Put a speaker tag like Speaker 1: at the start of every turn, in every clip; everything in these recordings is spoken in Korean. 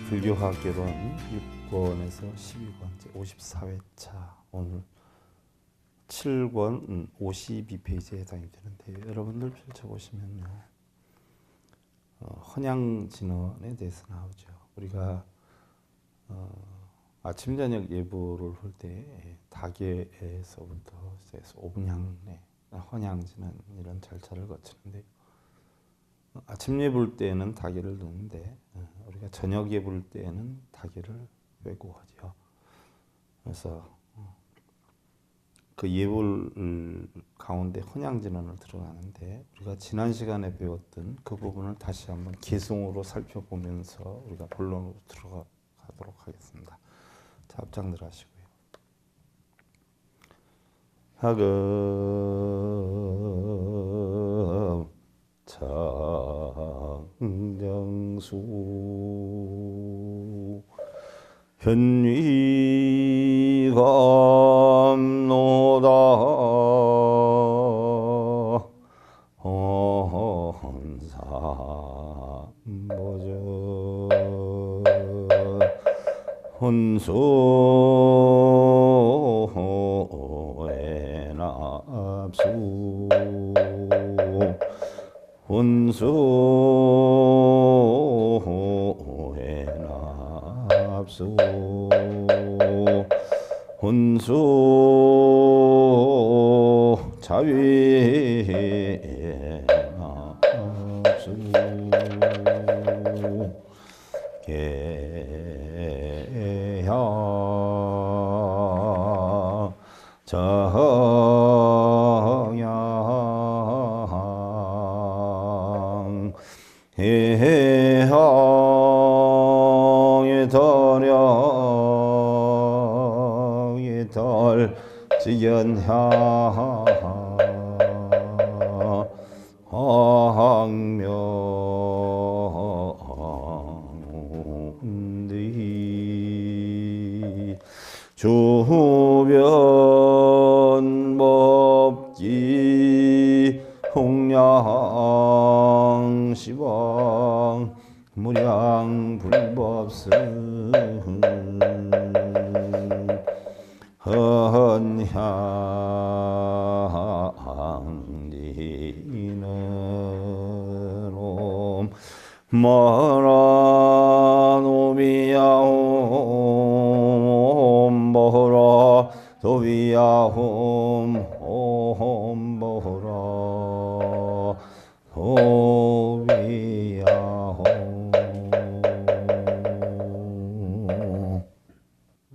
Speaker 1: 불교학개론 6권에서 12권째 54회차 오늘 7권 52페이지에 해당이 되는데 여러분들 펼쳐보시면요. 헌양진언에 대해서 나오죠. 우리가 아침 저녁 예불을 할 때 다계에서부터 5분향내, 헌양진언 이런 절차를 거치는데 아침 예불 때는 다계를 넣는데 우리가 저녁 예불 때는 다계를 빼고 하죠. 그래서 그 예불 가운데 헌양진언을 들어가는데 우리가 지난 시간에 배웠던 그 부분을 다시 한번 개성으로 살펴보면서 우리가 본론으로 들어가도록 하겠습니다. 자, 합장들 하시고요. 하금 장정수 현위감노다 헌삼보전 혼소에납수 혼소에납수 혼소 자위납수 개향 정양 해향의 덜령의 덜 지연향 황명디 주변법기 홍량 시방 무량 불법승 헌향디는 마라노비야옴 보라 도비야옴 옴 보라 도비야옴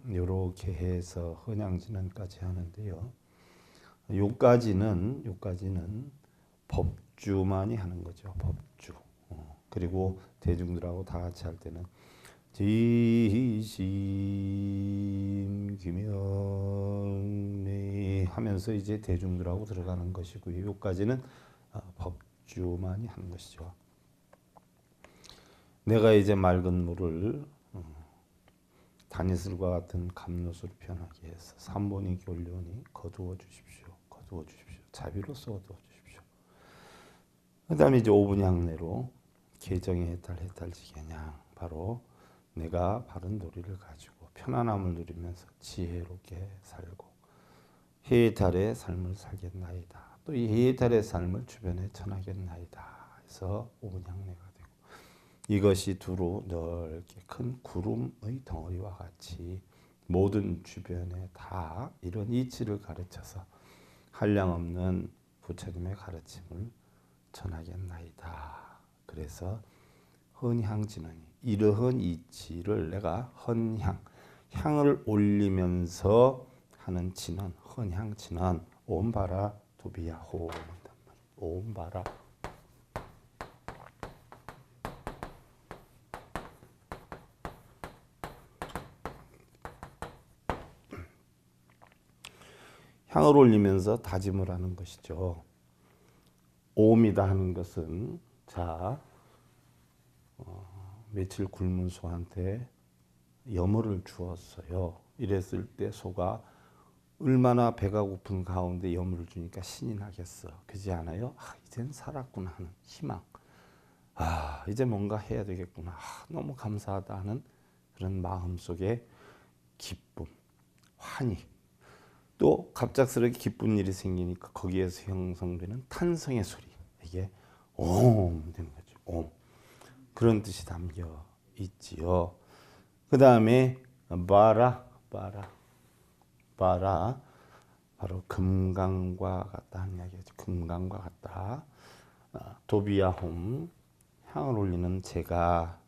Speaker 1: 이렇게 해서 헌양진언까지 하는데요. 요까지는 법주만이 하는 거죠. 법주. 그리고 대중들하고 다 같이 할 때는 지심 규명리 하면서 이제 대중들하고 들어가는 것이고요. 요까지는 법주만이 하는 것이죠. 내가 이제 맑은 물을 다니슬과 같은 감로수로 변하게 해서 삼본이 교련이 거두어 주십시오. 거두어 주십시오. 자비로서 거두어 주십시오. 그 다음에 이제 5분향내로 개정의 해탈지견양 바로 내가 바른 도리를 가지고 편안함을 누리면서 지혜롭게 살고 해탈의 삶을 살겠나이다. 또 이 해탈의 삶을 주변에 전하겠나이다. 해서 5분향내가 되고 이것이 두루 넓게 큰 구름의 덩어리와 같이 모든 주변에 다 이런 이치를 가르쳐서 한량없는 부처님의 가르침을 전하겠나이다. 그래서 헌향진언이 이러한 이치를 내가 헌향, 향을 올리면서 하는 진언, 헌향진언, 옴바라 도비야호, 옴바라. 향을 올리면서 다짐을 하는 것이죠. 옴이다 하는 것은 자 며칠 굶은 소한테 염을 주었어요. 이랬을 때 소가 얼마나 배가 고픈 가운데 염을 주니까 신이 나겠어. 그렇지 않아요? 이젠 살았구나 하는 희망. 이제 뭔가 해야 되겠구나. 너무 감사하다 하는 그런 마음속에 기쁨, 환희, 또 갑작스럽게 기쁜 일이 생기니까 거기에서 형성되는 탄성의 소리, 이게 옴 되는 거죠. 옴. 그런 뜻이 담겨 있지요. 그 다음에 바라 바로 금강과 같다 하는 이야기죠. 금강과 같다. 도비야홈, 향을 올리는 제가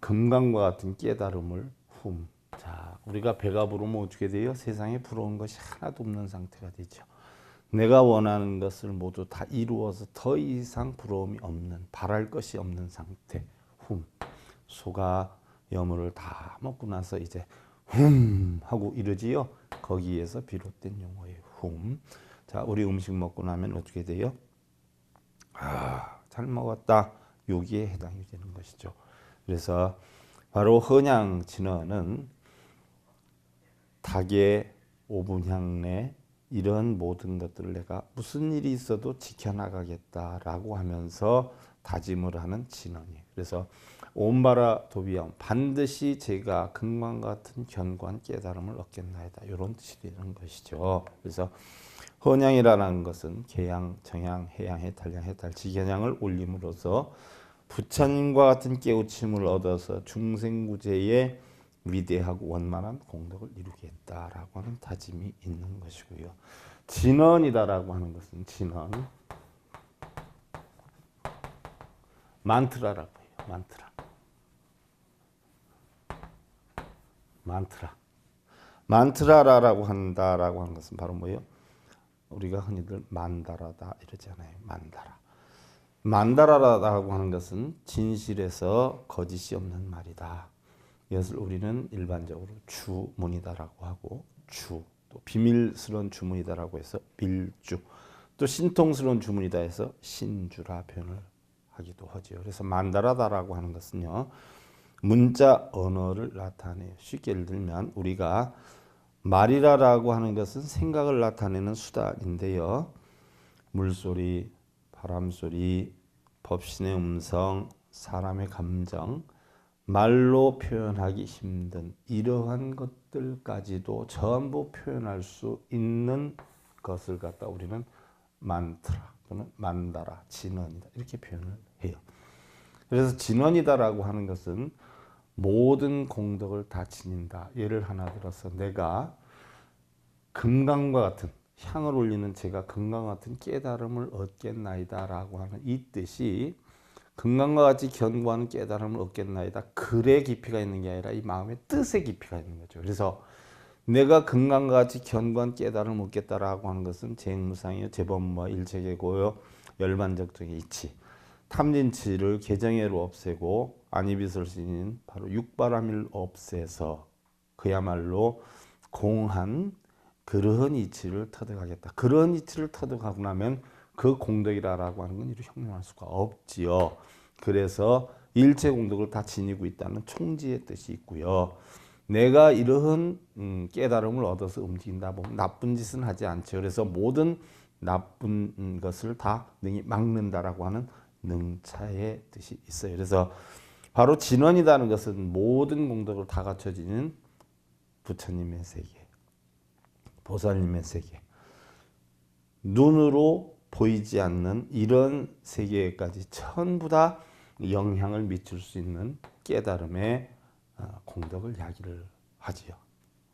Speaker 1: 금강과 같은 깨달음을 훔. 자, 우리가 배가 부르면 어떻게 돼요? 세상에 부러운 것이 하나도 없는 상태가 되죠. 내가 원하는 것을 모두 다 이루어서 더 이상 부러움이 없는, 바랄 것이 없는 상태. 훔. 소가 여물을 다 먹고 나서 이제 하고 이러지요. 거기에서 비롯된 용어예요. 자, 우리 음식 먹고 나면 어떻게 돼요? 잘 먹었다. 여기에 해당이 되는 것이죠. 그래서 바로 헌양 진언은 닭의 오분향내 이런 모든 것들을 내가 무슨 일이 있어도 지켜나가겠다라고 하면서 다짐을 하는 진언이에요. 그래서 온바라 도비양, 반드시 제가 금강 같은 견고한 깨달음을 얻겠나이다, 이런 뜻이 되는 것이죠. 그래서 헌양이라는 것은 계양, 정양, 해양, 해탈양, 해탈, 지견양을 올림으로써 부처님과 같은 깨우침을 얻어서 중생구제의 위대하고 원만한 공덕을 이루겠다라고 하는 다짐이 있는 것이고요. 진언이다라고 하는 것은 진언, 만트라라고 해요. 만트라라고 한다라고 하는 것은 바로 뭐예요? 우리가 흔히들 만다라다 이러잖아요. 만다라라고 하는 것은 진실에서 거짓이 없는 말이다. 이것을 우리는 일반적으로 주문이다라고 하고, 또 비밀스러운 주문이다라고 해서 밀주, 또 신통스러운 주문이다 해서 신주라 표현을 하기도 하죠. 그래서 만다라다라고 하는 것은요, 문자 언어를 나타내요. 쉽게 예를 들면 우리가 말이라고 하는 것은 생각을 나타내는 수단인데요. 물소리, 바람소리, 법신의 음성, 사람의 감정, 말로 표현하기 힘든 이러한 것들까지도 전부 표현할 수 있는 것을 갖다 우리는 만트라 또는 만다라, 진언이다 이렇게 표현을 해요. 그래서 진언이다라고 하는 것은 모든 공덕을 다 지닌다. 예를 하나 들어서 내가 금강과 같은, 향을 올리는 제가 금강과 같은 깨달음을 얻겠나이다 라고 하는 이 뜻이, 금강과 같이 견고한 깨달음을 얻겠나이다, 글의 깊이가 있는 게 아니라 이 마음의 뜻의 깊이가 있는 거죠. 그래서 내가 금강과 같이 견고한 깨달음을 얻겠다라고 하는 것은 재행무상이요, 재범무와 일체계고요, 열반적정의 이치, 탐진치를 개정해로 없애고 안이비설신인 바로 육바람일 없애서 그야말로 공한 그러한 이치를 터득하겠다. 그러한 이치를 터득하고 나면 그 공덕이라고 하는 건 이루 형용할 수가 없지요. 그래서 일체 공덕을 다 지니고 있다는 총지의 뜻이 있고요. 내가 이러한 깨달음을 얻어서 움직인다 보면 나쁜 짓은 하지 않죠. 그래서 모든 나쁜 것을 다 능히 막는다라고 하는 능차의 뜻이 있어요. 그래서 바로 진언이라는 것은 모든 공덕을 다 갖춰지는 부처님의 세계, 보살님의 세계, 눈으로 보이지 않는 이런 세계까지 전부 다 영향을 미칠 수 있는 깨달음의 공덕을 이야기를 하지요.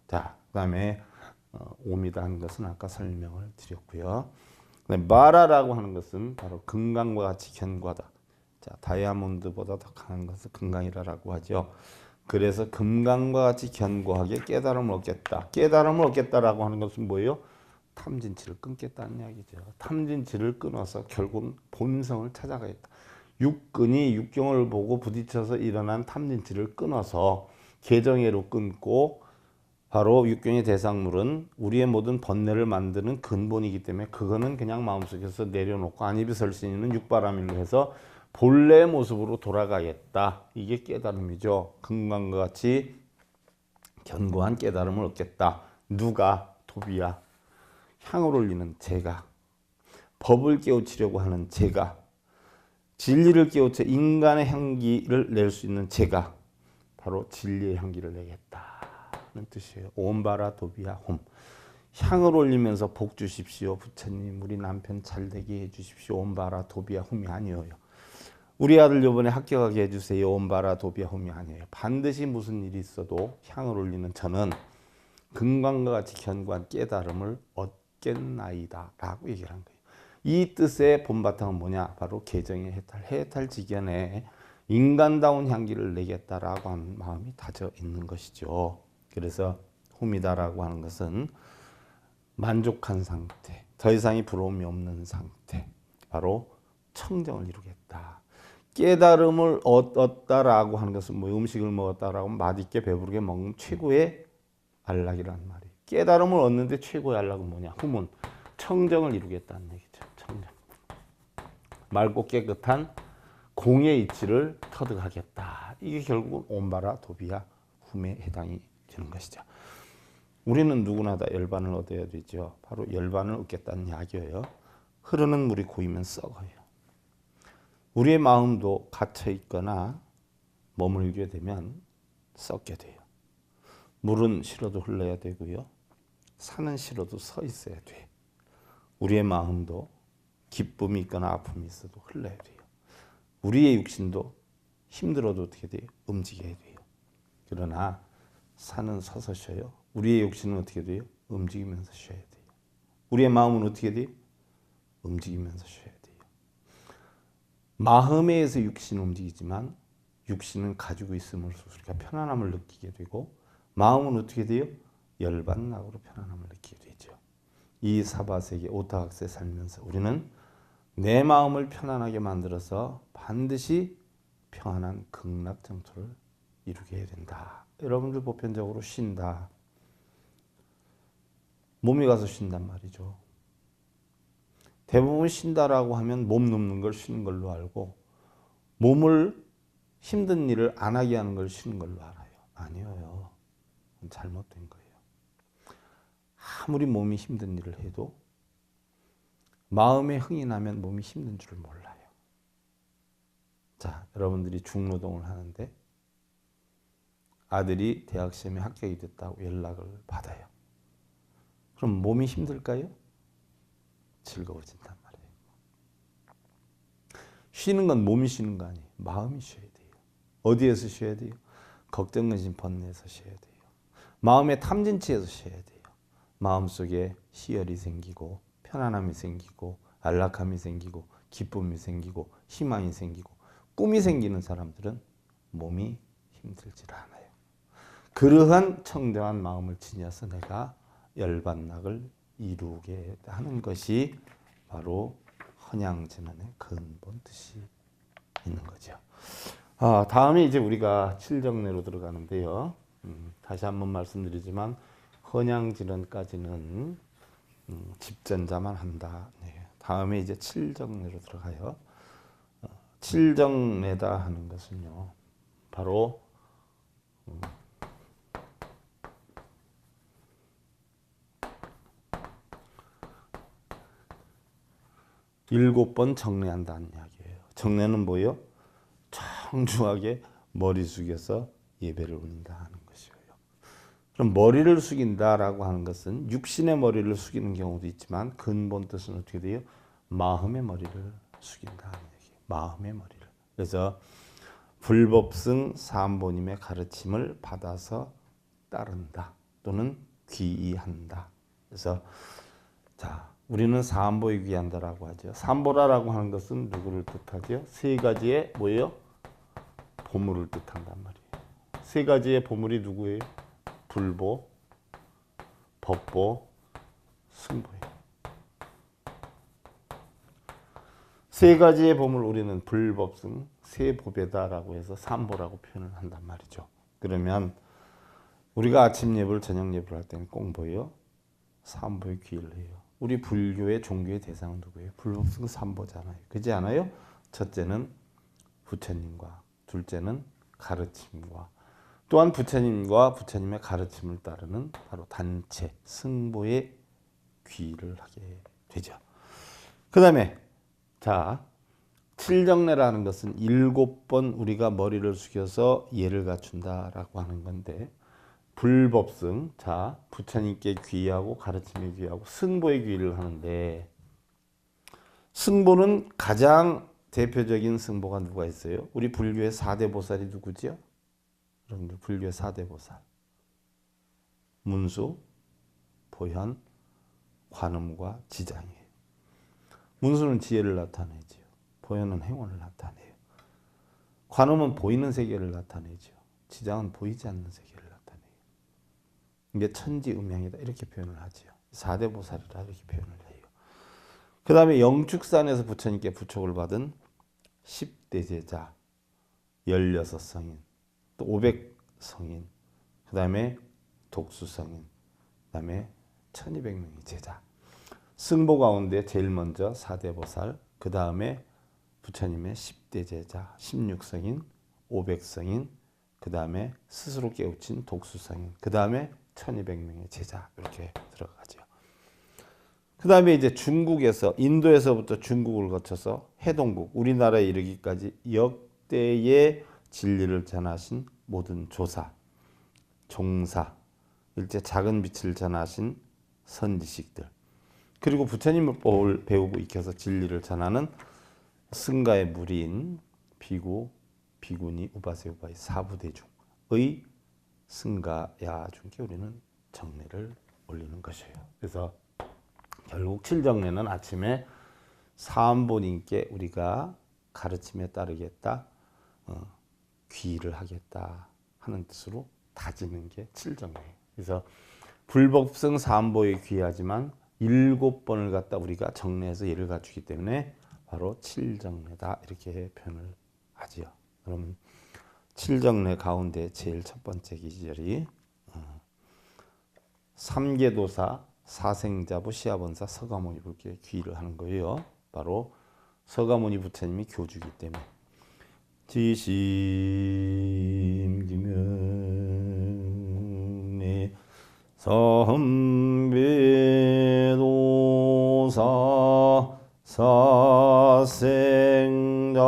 Speaker 1: 자, 그다음에 오미다 하는 것은 아까 설명을 드렸고요. 마라라고 하는 것은 바로 금강과 같이 견고하다. 자, 다이아몬드보다 더 강한 것을 금강이라고 하죠. 그래서 금강과 같이 견고하게 깨달음을 얻겠다. 깨달음을 얻겠다라고 하는 것은 뭐예요? 탐진치를 끊겠다는 이야기죠. 탐진치를 끊어서 결국은 본성을 찾아가겠다. 육근이 육경을 보고 부딪혀서 일어난 탐진치를 끊어서 개정해로 끊고, 바로 육경의 대상물은 우리의 모든 번뇌를 만드는 근본이기 때문에 그거는 그냥 마음속에서 내려놓고 안이비설신이는 육바람일로 해서 본래의 모습으로 돌아가겠다. 이게 깨달음이죠. 금강과 같이 견고한 깨달음을 얻겠다. 누가? 도비야. 향을 올리는 제가, 법을 깨우치려고 하는 제가, 진리를 깨우쳐 인간의 향기를 낼 수 있는 제가 바로 진리의 향기를 내겠다는 뜻이에요. 옴바라 도비아 홈. 향을 올리면서 복 주십시오. 부처님 우리 남편 잘되게 해주십시오. 옴바라 도비아 홈이 아니에요. 우리 아들 이번에 합격하게 해주세요. 옴바라 도비아 홈이 아니에요. 반드시 무슨 일이 있어도 향을 올리는 저는 금광과 같이 견고한 깨달음을 얻겠나이다 라고 얘기를 한 거예요. 이 뜻의 본바탕은 뭐냐? 바로 개정의 해탈, 해탈지견에 인간다운 향기를 내겠다라고 하는 마음이 다져 있는 것이죠. 그래서 홈이다라고 하는 것은 만족한 상태, 더 이상의 부러움이 없는 상태, 바로 청정을 이루겠다. 깨달음을 얻었다라고 하는 것은 뭐 음식을 먹었다라고 맛있게 배부르게 먹는 최고의 안락이라는 말이에요. 깨달음을 얻는데 최고의 안락은 뭐냐? 흠은 청정을 이루겠다는 얘기죠. 청정. 맑고 깨끗한 공의 이치를 터득하겠다. 이게 결국은 옴바라 도비아 훔에 해당이 되는 것이죠. 우리는 누구나 다 열반을 얻어야 되죠. 바로 열반을 얻겠다는 이야기예요. 흐르는 물이 고이면 썩어요. 우리의 마음도 갇혀 있거나 머물게 되면 썩게 돼요. 물은 싫어도 흘러야 되고요. 산은 싫어도 서 있어야 돼. 우리의 마음도 기쁨이 있거나 아픔이 있어도 흘러야 돼요. 우리의 육신도 힘들어도 어떻게 돼요? 움직여야 돼요. 그러나 산은 서서 쉬어요. 우리의 육신은 어떻게 돼요? 움직이면서 쉬어야 돼요. 우리의 마음은 어떻게 돼요? 움직이면서 쉬어야 돼요. 마음에 의해서 육신은 움직이지만 육신은 가지고 있음으로써 우리가 편안함을 느끼게 되고 마음은 어떻게 돼요? 열반락으로 편안함을 느끼게 되죠. 이 사바세계 오타각세 살면서 우리는 내 마음을 편안하게 만들어서 반드시 평안한 극락정토를 이루게 해야 된다. 여러분들 보편적으로 쉰다. 몸이 가서 쉰단 말이죠. 대부분 쉰다라고 하면 몸 눕는 걸 쉬는 걸로 알고 몸을 힘든 일을 안 하게 하는 걸 쉬는 걸로 알아요. 아니에요. 잘못된 거예요. 아무리 몸이 힘든 일을 해도 마음에 흥이 나면 몸이 힘든 줄 몰라요. 자, 여러분들이 중노동을 하는데 아들이 대학 시험에 합격이 됐다고 연락을 받아요. 그럼 몸이 힘들까요? 즐거워진단 말이에요. 쉬는 건 몸이 쉬는 거 아니에요. 마음이 쉬어야 돼요. 어디에서 쉬어야 돼요? 걱정, 근심, 번뇌에서 쉬어야 돼요. 마음의 탐진치에서 쉬어야 돼요. 마음속에 희열이 생기고 편안함이 생기고 안락함이 생기고 기쁨이 생기고 희망이 생기고 꿈이 생기는 사람들은 몸이 힘들질 않아요. 그러한 청정한 마음을 지녀서 내가 열반락을 이루게 하는 것이 바로 헌양진언의 근본 뜻이 있는 거죠. 다음에 이제 우리가 칠정례로 들어가는데요. 다시 한번 말씀드리지만 헌양진언까지는 집전자만 한다. 네. 다음에 이제 칠정례로 들어가요. 칠정례다 하는 것은요. 바로 일곱 번 정례한다는 이야기예요. 정례는 뭐예요? 청중하게 머리 숙여서 예배를 올린다 하는 것이에요. 그럼 머리를 숙인다라고 하는 것은 육신의 머리를 숙이는 경우도 있지만 근본 뜻은 어떻게 돼요? 마음의 머리를 숙인다는 얘기예요. 마음의 머리를. 그래서 불법승 사암보님의 가르침을 받아서 따른다 또는 귀의한다. 그래서 자, 우리는 사암보에 귀한다라고 하죠. 사암보라라고 하는 것은 누구를 뜻하죠? 세 가지의 뭐예요? 보물을 뜻한단 말이에요. 세 가지의 보물이 누구예요? 불보, 법보, 승보예요. 세 가지의 보물 우리는 불법승, 세보배다라고 해서 삼보라고 표현을 한단 말이죠. 그러면 우리가 아침 예불, 저녁 예불 할 때는 꼭 뭐예요? 삼보에 귀를 해요. 우리 불교의 종교의 대상은 누구예요? 불법승 삼보잖아요. 그렇지 않아요? 첫째는 부처님과 둘째는 가르침과 또한 부처님과 부처님의 가르침을 따르는 바로 단체, 승보에 귀를 하게 되죠. 그 다음에 자 칠정례라는 것은 7번 우리가 머리를 숙여서 예를 갖춘다라고 하는 건데, 불법승, 자 부처님께 귀의하고 가르침에 귀의하고 승보에 귀의를 하는데, 승보는 가장 대표적인 승보가 누가 있어요? 우리 불교의 4대 보살이 누구죠? 여러분들 불교의 4대 보살, 문수, 보현, 관음과 지장이에요. 문수는 지혜를 나타내지요. 보현은 행원을 나타내요. 관음은 보이는 세계를 나타내죠. 지장은 보이지 않는 세계를 나타내요. 이게 천지음양이다 이렇게 표현을 하지요. 4대 보살이라 이렇게 표현을 해요. 그 다음에 영축산에서 부처님께 부촉을 받은 10대 제자, 16성인, 또 500성인, 그 다음에 독수성인, 그 다음에 1200명의 제자. 승보 가운데 제일 먼저 4대 보살, 그 다음에 부처님의 10대 제자, 16성인, 500성인, 그 다음에 스스로 깨우친 독수성인, 그 다음에 1200명의 제자, 이렇게 들어가죠. 그 다음에 이제 중국에서, 인도에서부터 중국을 거쳐서 해동국, 우리나라에 이르기까지 역대의 진리를 전하신 모든 조사, 종사, 일제 작은 빛을 전하신 선지식들, 그리고 부처님을 배우고 익혀서 진리를 전하는 승가의 무리인 비구, 비구니, 우바세, 우바이 사부대중의 승가야중께 우리는 정례를 올리는 것이에요. 그래서 결국 칠정례는 아침에 사암보님께 우리가 가르침에 따르겠다, 귀의를 하겠다 하는 뜻으로 다지는 게 칠정례예요. 그래서 불법승 사암보에 귀의하지만 7번을 갖다 우리가 정례해서 예를 갖추기 때문에 바로 칠정례다 이렇게 표현을 하지요. 그럼 칠정례 가운데 제일 첫 번째 기절이 삼계도사, 사생자부, 시아본사, 서가모니 부께 귀의를 하는 거예요. 바로 서가모니 부처님이 교주이기 때문에. 지심기명내 선배도사 사생자부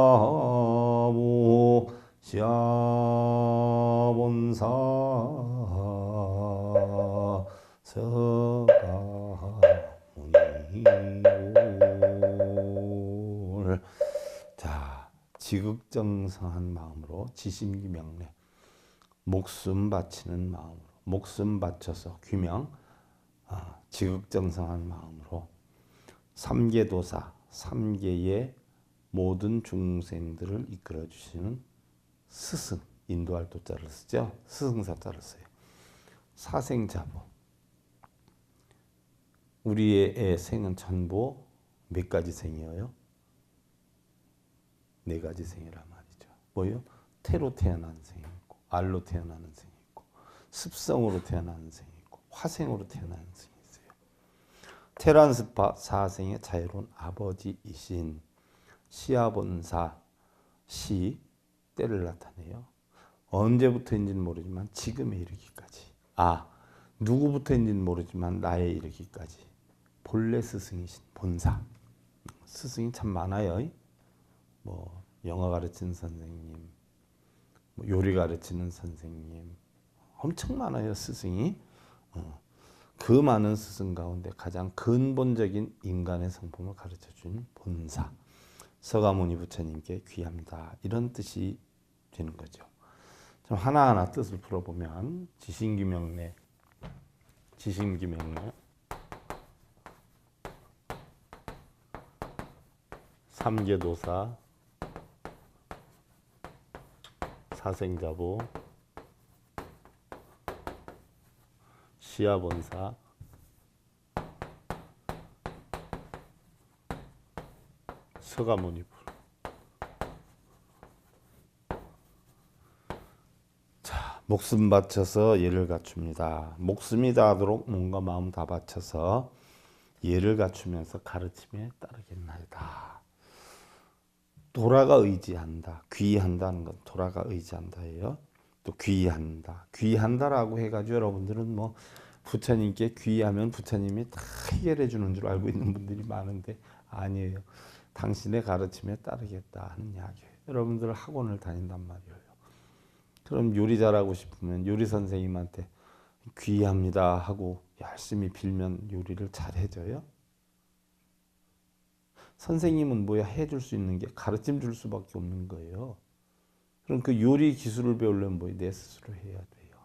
Speaker 1: 시아본사 서가모니불. 자, 지극정성한 마음으로 지심기명래, 목숨 바치는 마음으로, 목숨 바쳐서 귀명, 지극정성한 마음으로 삼계도사, 삼계의 모든 중생들을 이끌어 주시는 스승, 인도할 도자를 쓰죠. 스승사자를 써요. 사생자부, 우리의 생은 전부 몇 가지 생이에요? 4가지 생이란 말이죠. 뭐요? 태로 태어난 생이 있고, 알로 태어나는 생이 있고, 습성으로 태어나는 생이 있고, 화생으로 태어나는 생이 있어요. 테란스파 사생의 자유로운 아버지이신 시아본사, 시 때를 나타내요. 언제부터인지는 모르지만 지금에 이르기까지. 누구부터인지는 모르지만 나에 이르기까지. 본래 스승이신 본사. 스승이 참 많아요. 뭐 영어 가르치는 선생님, 뭐 요리 가르치는 선생님, 엄청 많아요 스승이. 그 많은 스승 가운데 가장 근본적인 인간의 성품을 가르쳐준 본사, 서가모니 부처님께 귀합니다. 이런 뜻이 되는 거죠. 좀 하나하나 뜻을 풀어보면 지심기명래, 삼계도사, 사생자부, 시아본사, 서가모니불. 자, 목숨 바쳐서 예를 갖춥니다. 목숨이 다하도록 몸과 마음 다 바쳐서 예를 갖추면서 가르침에 따르겠나이다. 도라가 의지한다. 귀의한다는 건 도라가 의지한다예요. 또 귀의한다. 귀의한다라고 해가지고 여러분들은 뭐 부처님께 귀의하면 부처님이 다 해결해 주는 줄 알고 있는 분들이 많은데 아니에요. 당신의 가르침에 따르겠다 하는 이야기예요. 여러분들 학원을 다닌단 말이에요. 그럼 요리 잘하고 싶으면 요리 선생님한테 귀의합니다 하고 열심히 빌면 요리를 잘 해줘요? 선생님은 뭐야? 해줄 수 있는 게 가르침 줄 수밖에 없는 거예요. 그럼 그 요리 기술을 배우려면 뭐야? 내 스스로 해야 돼요.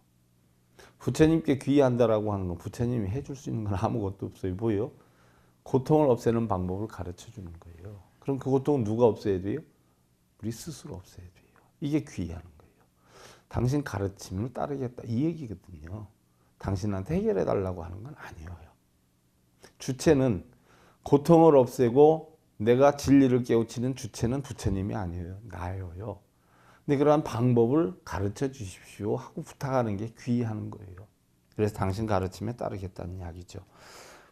Speaker 1: 부처님께 귀의한다라고 하는 건 부처님이 해줄 수 있는 건 아무것도 없어요. 뭐예요? 고통을 없애는 방법을 가르쳐 주는 거예요. 그럼 그 고통은 누가 없애야 돼요? 우리 스스로 없애야 돼요. 이게 귀의하는 거예요. 당신 가르침을 따르겠다 이 얘기거든요. 당신한테 해결해 달라고 하는 건 아니에요. 주체는 고통을 없애고 내가 진리를 깨우치는 주체는 부처님이 아니에요. 나예요. 근데 그러한 방법을 가르쳐 주십시오 하고 부탁하는 게 귀의하는 거예요. 그래서 당신 가르침에 따르겠다는 이야기죠.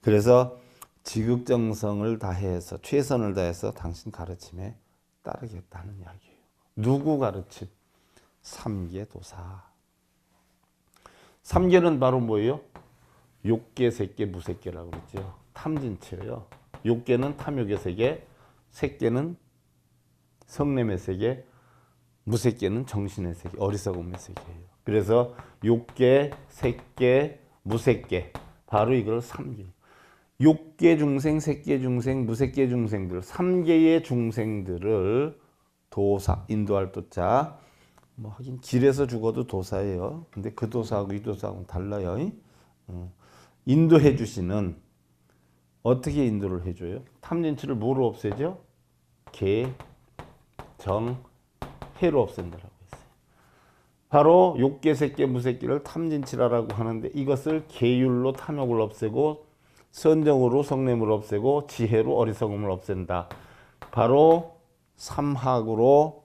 Speaker 1: 그래서 지극정성을 다해서 최선을 다해서 당신 가르침에 따르겠다는 이야기예요. 누구 가르침? 삼계도사. 삼계는 바로 뭐예요? 욕계, 색계, 무색계라고 그랬죠. 탐진치예요. 욕계는 탐욕의 세계, 색계는 성냄의 세계, 무색계는 정신의 세계, 어리석음의 세계예요. 그래서 욕계, 색계, 무색계, 바로 이걸 삼계. 욕계 중생, 색계 중생, 무색계 중생들, 3계의 중생들을 도사, 인도할 도자, 뭐 하긴 길에서 죽어도 도사예요. 근데 그 도사하고 이 도사하고는 달라요. 인도해 주시는, 어떻게 인도를 해줘요? 탐진치를 뭐로 없애죠? 계, 정, 해로 없앤다라고 했어요. 바로 욕계, 색계, 무색계를 탐진치라라고 하는데 이것을 계율로 탐욕을 없애고 선정으로 성냄을 없애고 지혜로 어리석음을 없앤다. 바로 삼학으로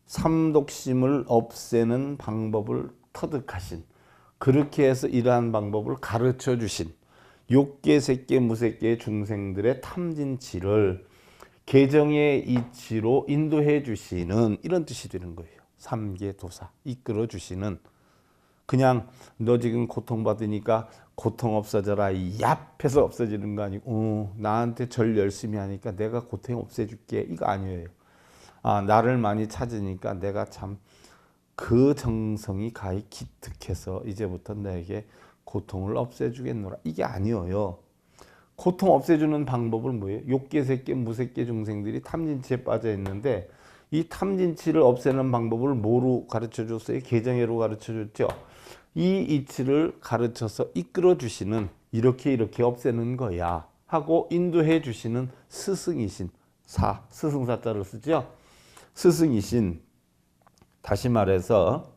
Speaker 1: 삼독심을 없애는 방법을 터득하신, 그렇게 해서 이러한 방법을 가르쳐 주신 욕계, 색계, 무색계 중생들의 탐진치를 개정의 이치로 인도해 주시는, 이런 뜻이 되는 거예요. 삼계도사, 이끌어 주시는. 그냥 너 지금 고통받으니까 고통 없어져라 얍 해서 없어지는 거 아니고 나한테 절 열심히 하니까 내가 고통 없애줄게 이거 아니에요. 아, 나를 많이 찾으니까 내가 참 그 정성이 가히 기특해서 이제부터 너에게 고통을 없애주겠노라 이게 아니에요. 고통 없애주는 방법은 뭐예요? 욕계, 색계, 무색계 중생들이 탐진치에 빠져 있는데 이 탐진치를 없애는 방법을 뭐로 가르쳐 줬어요? 개정해로 가르쳐 줬죠. 이 이치를 가르쳐서 이끌어 주시는, 이렇게 없애는 거야 하고 인도해 주시는 스승이신, 스승사자를 쓰죠. 스승이신, 다시 말해서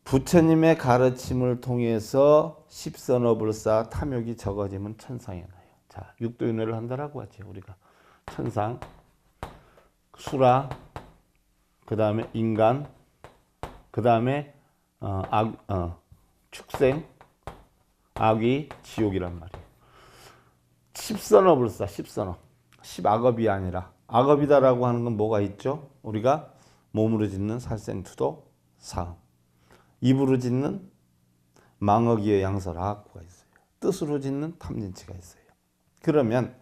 Speaker 1: 부처님의 가르침을 통해서 십선업을 쌓아 탐욕이 적어지면 천상에 나요. 자, 육도윤회를 한다라고 하죠. 우리가 천상, 수라, 그 다음에 인간, 그 다음에 축생, 악귀, 지옥이란 말이에요. 십선업을 쌓아, 십선업. 십악업이 아니라 악업이다라고 하는 건 뭐가 있죠? 우리가 몸으로 짓는 살생투도, 사음. 입으로 짓는 망어기의 양설악구가 있어요. 뜻으로 짓는 탐진치가 있어요. 그러면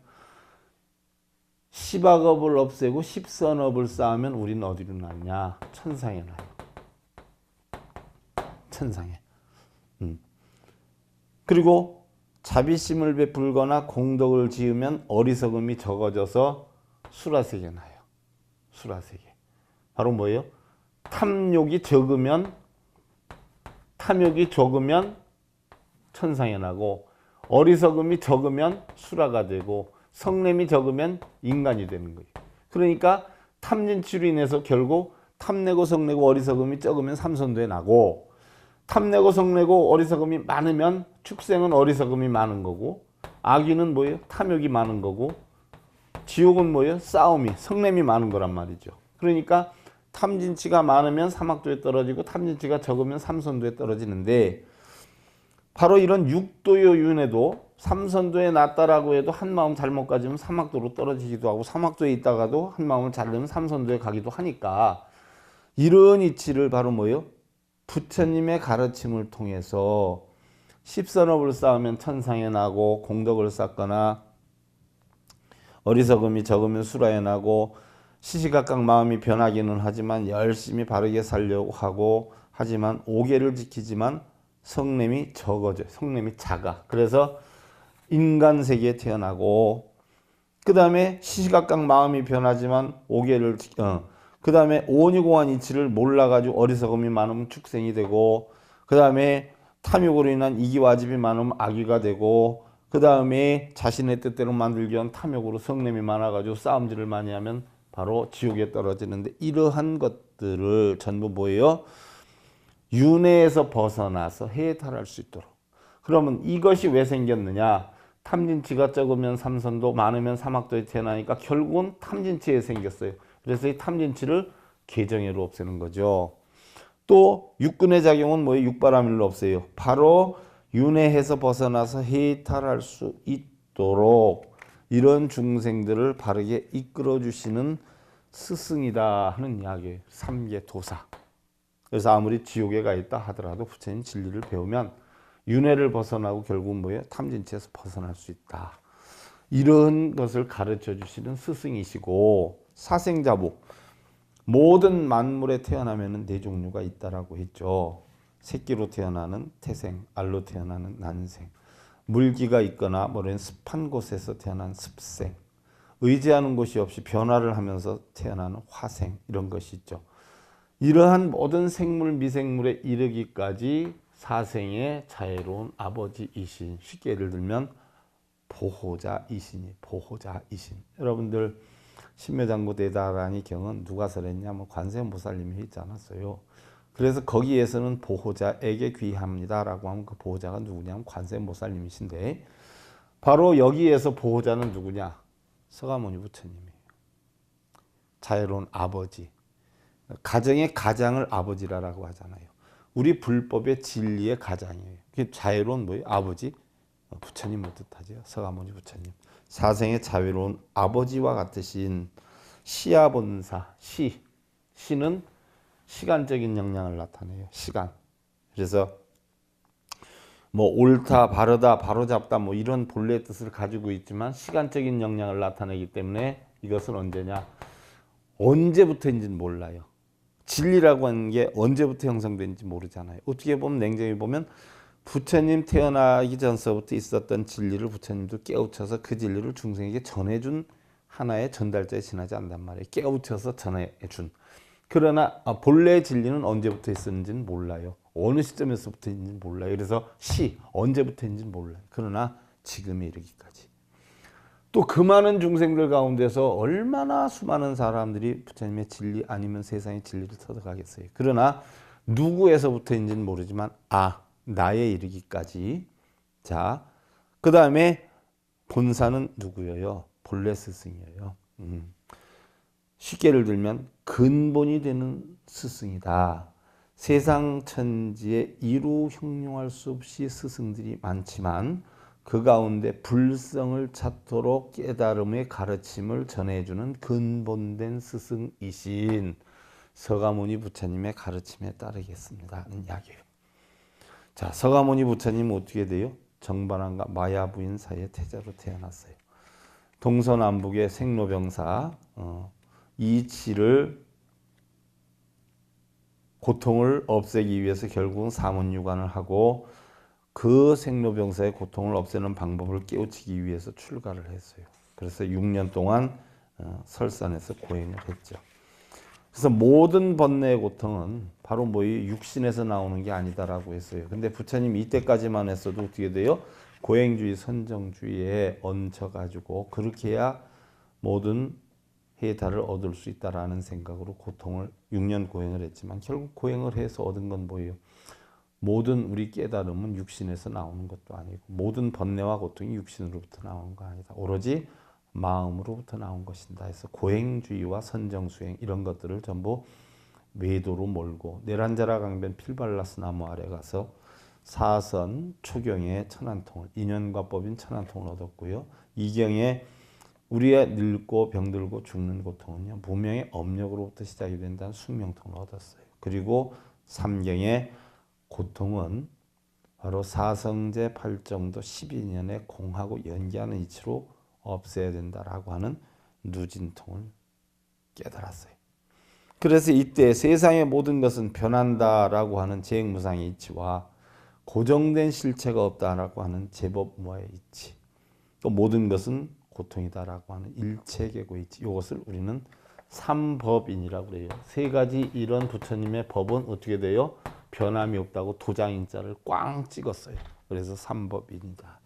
Speaker 1: 십악업을 없애고 십선업을 쌓으면 우리는 어디로 나냐? 천상에 나요. 천상에. 그리고 자비심을 베풀거나 공덕을 지으면 어리석음이 적어져서 수라세계 나요. 수라세계. 바로 뭐예요? 탐욕이 적으면 천상에 나고, 어리석음이 적으면 수라가 되고, 성냄이 적으면 인간이 되는 거예요. 그러니까 탐진치로 인해서 결국 탐내고 성내고 어리석음이 적으면 삼선도에 나고, 탐내고 성내고 어리석음이 많으면 축생은 어리석음이 많은 거고, 악귀는 뭐예요? 탐욕이 많은 거고, 지옥은 뭐예요? 싸움이, 성냄이 많은 거란 말이죠. 그러니까 탐진치가 많으면 사막도에 떨어지고 탐진치가 적으면 삼선도에 떨어지는데, 바로 이런 육도요 윤회도 삼선도에 놨다라고 해도 한 마음 잘못 가지면 사막도로 떨어지기도 하고, 사막도에 있다가도 한 마음을 잘르면 삼선도에 가기도 하니까, 이런 이치를 바로 뭐예요? 부처님의 가르침을 통해서 십선업을 쌓으면 천상에 나고, 공덕을 쌓거나 어리석음이 적으면 수라에 나고 시시각각 마음이 변하기는 하지만 열심히 바르게 살려고 하고 하지만 오개를 지키지만 성냄이 적어져요. 성냄이 작아. 그래서 인간 세계에 태어나고 그 다음에 시시각각 마음이 변하지만 오개를 그 다음에 오니공한 이치를 몰라가지고 어리석음이 많으면 축생이 되고 그 다음에 탐욕으로 인한 이기와집이 많으면 악귀가 되고 그 다음에 자신의 뜻대로 만들기 위한 탐욕으로 성냄이 많아가지고 싸움질을 많이 하면 바로 지옥에 떨어지는데 이러한 것들을 전부 뭐예요? 윤회에서 벗어나서 해탈할 수 있도록. 그러면 이것이 왜 생겼느냐? 탐진치가 적으면 삼선도 많으면 사막도에 태어나니까 결국은 탐진치에 생겼어요. 그래서 이 탐진치를 계정애로 없애는 거죠. 또 육근의 작용은 뭐예요? 육바라밀로 없애요. 바로 윤회에서 벗어나서 해탈할 수 있도록 이런 중생들을 바르게 이끌어 주시는 스승이다 하는 이야기예요. 삼계도사. 그래서 아무리 지옥에 가 있다 하더라도 부처님 진리를 배우면 윤회를 벗어나고 결국은 뭐예요? 탐진치에서 벗어날 수 있다. 이런 것을 가르쳐 주시는 스승이시고 사생자복. 모든 만물에 태어나면 네 종류가 있다라고 했죠. 새끼로 태어나는 태생, 알로 태어나는 난생, 물기가 있거나 뭐는 습한 곳에서 태어난 습생, 의지하는 곳이 없이 변화를 하면서 태어나는 화생 이런 것이 있죠. 이러한 모든 생물 미생물에 이르기까지 사생의 자애로운 아버지이신 쉽게 예를 들면 보호자이신이 보호자이신 여러분들 신묘장구 대다라니 경은 누가 설했냐면 관세음보살님이 했지 않았어요. 그래서 거기에서는 보호자에게 귀합니다라고 하면 그 보호자가 누구냐면 관세음보살님이신데 바로 여기에서 보호자는 누구냐? 서가모니 부처님이에요. 자애로운 아버지. 가정의 가장을 아버지라고 하잖아요. 우리 불법의 진리의 가장이에요. 자애로운 뭐예요? 아버지? 부처님을 뜻하죠. 서가모니 부처님. 사생의 자유로운 아버지와 같으신 시야본사. 시는 시간적인 영향을 나타내요. 시간. 그래서 뭐 옳다, 바르다, 바로잡다 뭐 이런 본래의 뜻을 가지고 있지만 시간적인 영향을 나타내기 때문에 이것은 언제냐? 언제부터인지는 몰라요. 진리라고 하는 게 언제부터 형성된지 모르잖아요. 어떻게 보면 냉정히 보면 부처님 태어나기 전서부터 있었던 진리를 부처님도 깨우쳐서 그 진리를 중생에게 전해준 하나의 전달자에 지나지 않단 말이에요. 깨우쳐서 전해준. 그러나 본래의 진리는 언제부터 있었는지는 몰라요. 어느 시점에서부터 있는지는 몰라요. 그래서 언제부터인지는 몰라요. 그러나 지금에 이르기까지. 또 그 많은 중생들 가운데서 얼마나 수많은 사람들이 부처님의 진리 아니면 세상의 진리를 터득하겠어요. 그러나 누구에서부터인지는 모르지만 나에 이르기까지. 자, 그 다음에 본사는 누구예요? 본래 스승이에요. 쉽게 예를 들면 근본이 되는 스승이다. 세상 천지에 이루 형용할 수 없이 스승들이 많지만 그 가운데 불성을 찾도록 깨달음의 가르침을 전해주는 근본된 스승이신 서가모니 부처님의 가르침에 따르겠습니다 하는 이야기예요. 자, 서가모니 부처님은 어떻게 돼요? 정반환과 마야 부인 사이에 태자로 태어났어요. 동서남북의 생로병사 이치를 고통을 없애기 위해서 결국은 사문유관을 하고 그 생로병사의 고통을 없애는 방법을 깨우치기 위해서 출가를 했어요. 그래서 6년 동안 설산에서 고행을 했죠. 그래서 모든 번뇌의 고통은 바로 뭐이 육신에서 나오는 게 아니다라고 했어요. 근데 부처님 이때까지만 했어도 어떻게 돼요? 고행주의, 선정주의에 얹혀가지고 그렇게 해야 모든 해탈을 얻을 수 있다라는 생각으로 고통을 6년 고행을 했지만 결국 고행을 해서 얻은 건 뭐예요? 모든 우리 깨달음은 육신에서 나오는 것도 아니고 모든 번뇌와 고통이 육신으로부터 나오는 거 아니다. 오로지 마음으로부터 나온 것이다. 해서 고행주의와 선정수행 이런 것들을 전부 외도로 몰고 내란자라 강변 필발라스 나무 아래 가서 사선 초경에 천안통을 인연과 법인 천안통을 얻었고요. 이경에 우리의 늙고 병들고 죽는 고통은요 무명의 업력으로부터 시작이 된다는 숙명통을 얻었어요. 그리고 삼경의 고통은 바로 사성제 8정도 12년에 공하고 연기하는 이치로 없애야 된다라고 하는 누진통을 깨달았어요. 그래서 이때 세상의 모든 것은 변한다라고 하는 재행무상의 이치와 고정된 실체가 없다라고 하는 제법무아의 이치, 또 모든 것은 고통이다라고 하는 일체계고 이치, 이것을 우리는 삼법인이라고 그래요. 세 가지 이런 부처님의 법은 어떻게 돼요? 변함이 없다고 도장인자를 꽝 찍었어요. 그래서 삼법인이다.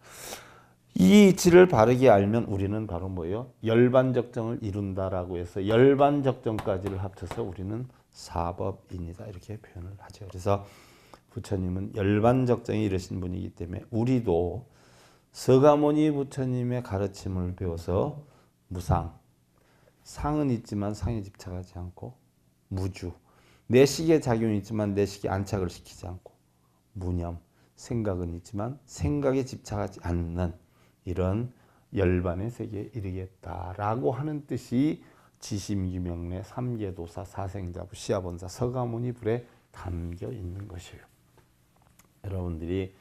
Speaker 1: 이 이치를 바르게 알면 우리는 바로 뭐예요? 열반적정을 이룬다라고 해서 열반적정까지를 합쳐서 우리는 사법인이다 이렇게 표현을 하죠. 그래서 부처님은 열반적정에 이르신 분이기 때문에 우리도 서가모니 부처님의 가르침을 배워서 무상, 상은 있지만 상에 집착하지 않고, 무주, 내 식에 작용이 있지만 내 식에 안착을 시키지 않고, 무념, 생각은 있지만 생각에 집착하지 않는 이런 열반의 세계에 이르겠다라고 하는 뜻이 지심규명래 삼계도사 사생자부 시아본사 서가모니 불에 담겨 있는 것이에요. 여러분들이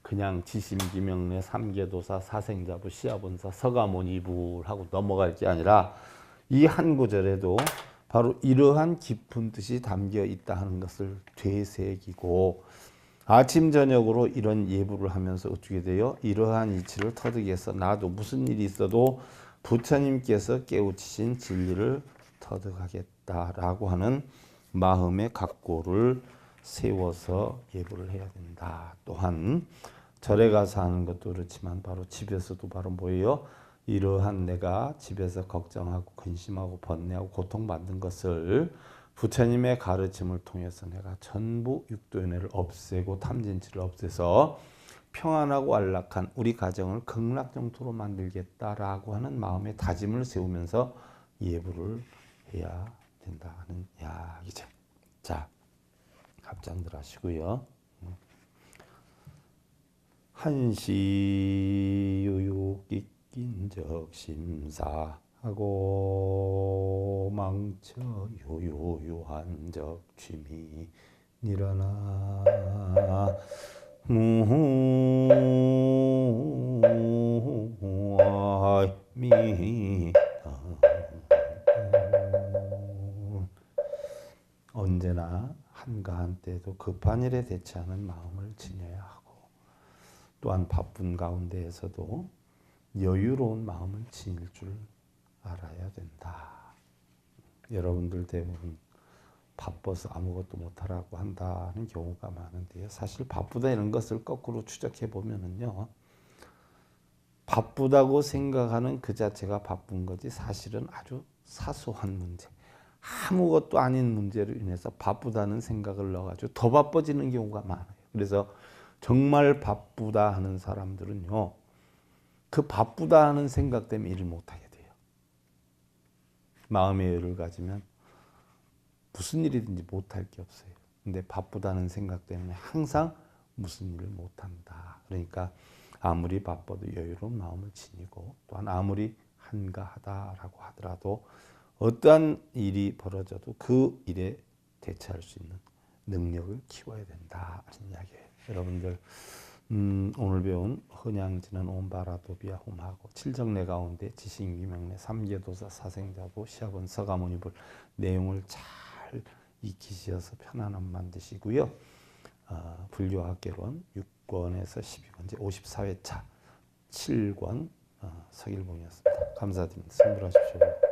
Speaker 1: 그냥 지심규명래 삼계도사 사생자부 시아본사 서가모니불 하고 넘어갈 게 아니라 이 한 구절에도 바로 이러한 깊은 뜻이 담겨 있다 하는 것을 되새기고 아침 저녁으로 이런 예불을 하면서 어떻게 돼요? 이러한 이치를 터득해서 나도 무슨 일이 있어도 부처님께서 깨우치신 진리를 터득하겠다라고 하는 마음의 각고를 세워서 예불을 해야 된다. 또한 절에 가서 하는 것도 그렇지만 바로 집에서도 바로 뭐예요? 이러한 내가 집에서 걱정하고 근심하고 번뇌하고 고통받는 것을 부처님의 가르침을 통해서 내가 전부 육도연애를 없애고 탐진치를 없애서 평안하고 안락한 우리 가정을 극락정토로 만들겠다라고 하는 마음의 다짐을 세우면서 예불을 해야 된다는 이야기죠. 자, 합장들 하시고요. 한시유욕익긴적 심사하고 망쳐 요요요한적 취미 일어나 무아미 언제나 한가한때도 급한 일에 대처하는 마음을 지녀야 하고 또한 바쁜 가운데에서도 여유로운 마음을 지닐 줄 알아야 된다. 여러분들 대부분 바빠서 아무것도 못하라고 한다는 경우가 많은데요. 사실 바쁘다 이런 것을 거꾸로 추적해 보면은요. 바쁘다고 생각하는 그 자체가 바쁜 거지 사실은 아주 사소한 문제. 아무것도 아닌 문제로 인해서 바쁘다는 생각을 넣어가지고 더 바빠지는 경우가 많아요. 그래서 정말 바쁘다 하는 사람들은요. 그 바쁘다 하는 생각 때문에 일을 못하게 돼요. 마음의 여유를 가지면 무슨 일이든지 못할 게 없어요. 근데 바쁘다는 생각 때문에 항상 무슨 일을 못한다. 그러니까 아무리 바빠도 여유로운 마음을 지니고 또한 아무리 한가하다라고 하더라도 어떠한 일이 벌어져도 그 일에 대처할 수 있는 능력을 키워야 된다. 하는 이야기예요. 여러분들 오늘 배운 헌양지는 온바라도비아 홈하고 칠정내 가운데 지신규명래 삼계도사 사생자부 시합원 서가모니불 내용을 잘 익히셔서 편안함 만드시고요. 불교학개론 6권에서 12권 이제 54회차 7권 서길봉이었습니다. 감사드립니다. 승불하십시오.